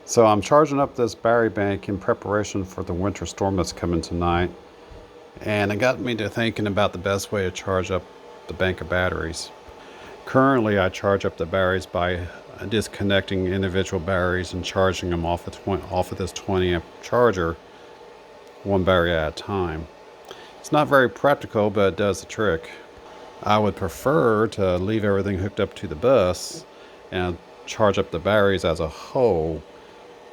So I'm charging up this battery bank in preparation for the winter storm that's coming tonight. And it got me to thinking about the best way to charge up the bank of batteries. Currently, I charge up the batteries by disconnecting individual batteries and charging them off of this 20 amp charger, one battery at a time. It's not very practical, but it does the trick. I would prefer to leave everything hooked up to the bus and charge up the batteries as a whole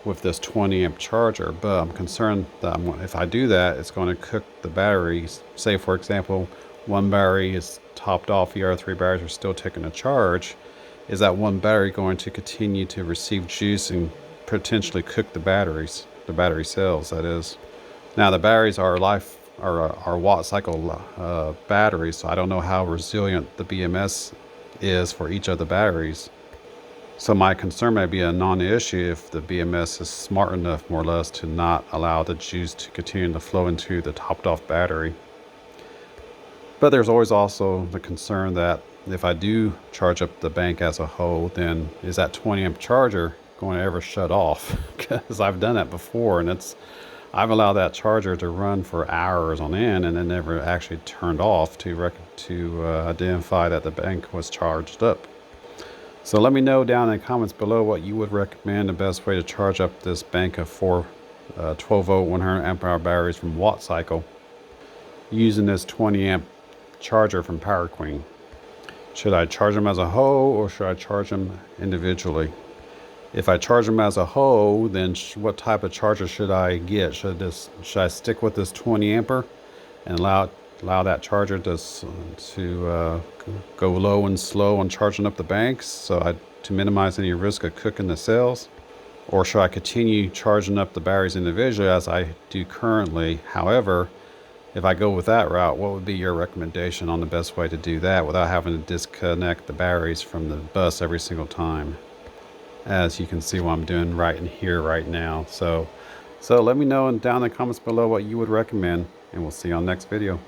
with this 20 amp charger, but I'm concerned that if I do that, it's going to cook the batteries. Say for example, one battery is topped off, the other three batteries are still taking a charge. Is that one battery going to continue to receive juice and potentially cook the batteries, the battery cells, that is? Now the batteries are WattCycle batteries, so I don't know how resilient the BMS is for each of the batteries. So my concern may be a non-issue if the BMS is smart enough, more or less, to not allow the juice to continue to flow into the topped off battery. But there's always also the concern that if I do charge up the bank as a whole, then is that 20 amp charger going to ever shut off? Because I've done that before, and I've allowed that charger to run for hours on end and it never actually turned off to identify that the bank was charged up. So let me know down in the comments below what you would recommend the best way to charge up this bank of four 12 volt 100 amp hour batteries from WattCycle using this 20 amp charger from PowerQueen. Should I charge them as a whole or should I charge them individually? If I charge them as a whole, then what type of charger should I get? Should I stick with this 20 amper and allow that charger to go low and slow on charging up the banks to minimize any risk of cooking the cells? Or should I continue charging up the batteries individually as I do currently? However, if I go with that route, what would be your recommendation on the best way to do that without having to disconnect the batteries from the bus every single time? As you can see what I'm doing right in here right now. So let me know down in the comments below what you would recommend, and we'll see you on the next video.